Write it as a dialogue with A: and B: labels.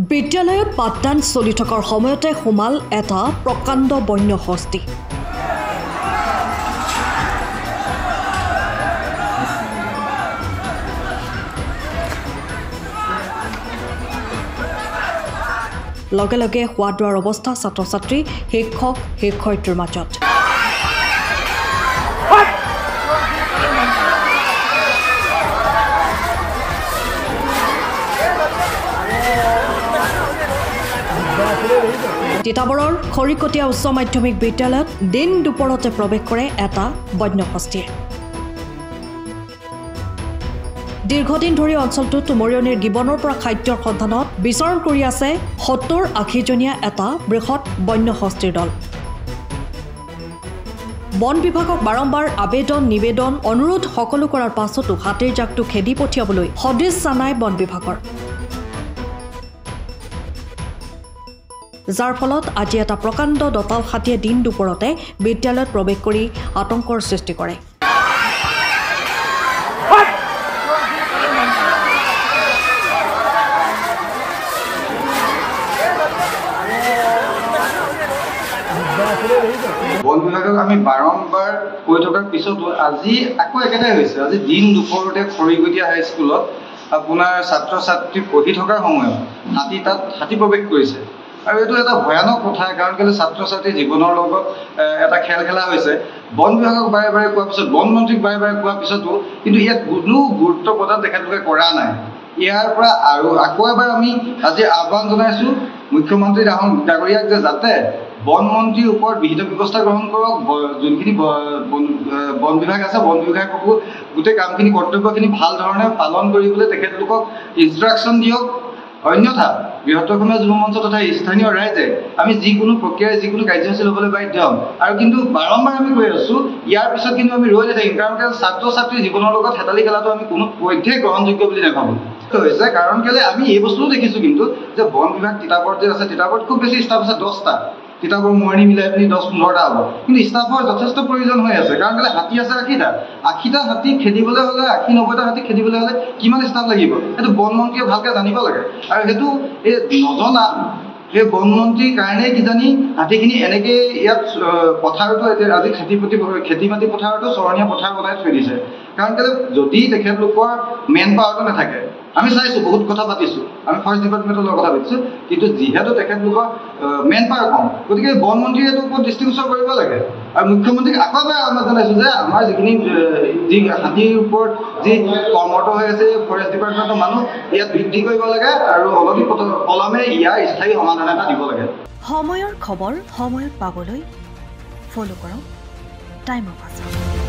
A: বিদ্যালয়ত পাঠদান চলি থকাৰ সময়তে সোমাল এটা প্ৰকাণ্ড বন্য হস্তি। লগে লগে হোৱা দোৱাৰ অৱস্থা ছাত্ৰ ছাত্ৰী শিক্ষক শিক্ষয়িত্ৰীৰ মাজত। তিতাবৰৰ খৰিকটীয়া উচ্চ মাধ্যমিক বিদ্যালয়ত দিন দুপৰতে প্ৰৱেশ কৰে এটা বন্য হস্তিয়ে। দীৰ্ঘদিন ধৰি অঞ্চলটোত তুমৰিয়নিৰ গিবনৰ পৰা খাদ্যৰ সন্ধানত বিচৰণ কৰি আছে ৭০-৮০ জনীয়া এটা বৃহৎ বন্য হস্তিৰ দল। বন বিভাগক বাৰম্বাৰ আবেদন নিবেদন অনুৰোধ সকলো কৰাৰ পাছতো হাতীৰ জাকটো খেদি পঠিয়াবলৈ সদিশ জানাই বন বিভাগৰ, যাৰ ফলত আজি এটা প্ৰকাণ্ড দঁতাল হাতীয়ে দিন দুপৰতে বিদ্যালয়ত প্ৰৱেশ কৰি আতংকৰ সৃষ্টি কৰে।
B: বন বিভাগক আমি বাৰম্বাৰ কৈ থকাৰ পিছতো আজি আকৌ একেটাই হৈছে। আজি দিন দুপৰতে খৰিকটীয়া হাইস্কুলত আপোনাৰ ছাত্ৰ ছাত্ৰী পঢ়ি থকাৰ সময়ত হাতী প্ৰৱেশ কৰিছে। আৰু এইটো এটা ভয়ানক কথা, কাৰণ কেলৈ ছাত্ৰ ছাত্ৰীৰ জীৱনৰ লগত এটা খেল খেলা হৈছে। বন বিভাগক বাৰে বাৰে কোৱাৰ পিছত, বন মন্ত্ৰীক বাৰে বাৰে কোৱাৰ পিছতো কিন্তু ইয়াত কোনো গুৰুত্ব প্ৰদান তেখেতলোকে কৰা নাই। ইয়াৰ পৰা আৰু আকৌ এবাৰ আমি আজি আহ্বান জনাইছোঁ মুখ্যমন্ত্ৰী ডাঙৰীয়াক যে যাতে বন মন্ত্ৰীৰ ওপৰত বিহিত ব্যৱস্থা গ্ৰহণ কৰক। যোনখিনি বন বিভাগ আছে, বন বিভাগকো গোটেই কামখিনি কৰ্তব্যখিনি ভাল ধৰণে পালন কৰিবলৈ তেখেতলোকক ইনষ্ট্ৰাকশ্যন দিয়ক। অন্যথা বৃহত্তৰ অসমীয়া যুৱ মঞ্চ তথা স্থানীয় ৰাইজে আমি যিকোনো প্ৰক্ৰিয়াৰে যিকোনো কাৰ্যসূচী ল'বলৈ বাধ্য হ'ম। আৰু কিন্তু বাৰম্বাৰ আমি কৈ আছোঁ, ইয়াৰ পিছত কিন্তু আমি ৰৈ নাথাকিম, কাৰণ ছাত্ৰ ছাত্ৰীৰ জীৱনৰ লগত হেতালি খেলাটো আমি কোনো পধ্যেই গ্ৰহণযোগ্য বুলি নাভাবোঁ। হৈছে কাৰণ কেলৈ আমি এই বস্তুও দেখিছোঁ কিন্তু যে বন বিভাগ তিতাবৰত যে আছে, তিতাবৰত খুব বেছি ষ্টাফ আছে 10টা, তিতাবৰ মৰণি মিলাই পিনি 10-15টা হ'ব, কিন্তু ষ্টাফৰ যথেষ্ট প্ৰয়োজন হৈ আছে। কাৰণ কেলৈ হাতী আছে 80টা হাতী খেদিবলৈ হ'লে, 80-90টা হাতী খেদিবলৈ হ'লে কিমান ষ্টাফ লাগিব সেইটো বন মন্ত্ৰীয়ে ভালকৈ জানিব লাগে। আৰু সেইটো এই নজনা সেই বন মন্ত্ৰীৰ কাৰণেই কিজানি হাতীখিনি এনেকৈ ইয়াত পথাৰতো এতিয়া আজি খেতি মাটি পথাৰতো চৰণীয়া পথাৰ বনাই থৈ দিছে। কাৰণ কেলৈ যদি তেখেতলোকৰ মেন পাৱাৰটো নাথাকে, আমি চাইছোঁ বহুত কথা পাতিছোঁ, আমি ফৰেষ্ট ডিপাৰ্টমেণ্টৰ লগত কথা পাতিছোঁ, কিন্তু যিহেতু তেখেতলোকৰ মেন পাৱাৰ কম, গতিকে বন মন্ত্ৰীয়ে এইটোৰ ওপৰত দৃষ্টিগোচৰ কৰিব লাগে। আৰু মুখ্যমন্ত্ৰীক আকৌ এবাৰ আমি জনাইছোঁ যে আমাৰ যিখিনি যি হাতীৰ ওপৰত যি কৰ্মৰত হৈ আছে ফৰেষ্ট ডিপাৰ্টমেণ্টৰ মানুহ ইয়াত বৃদ্ধি কৰিব লাগে আৰু অলপি পলমে ইয়াৰ স্থায়ী সমাধান এটা দিব লাগে।
A: সময়ৰ খবৰ সময়ত পাবলৈ ফ'ল' কৰক টাইম অফ আছাম।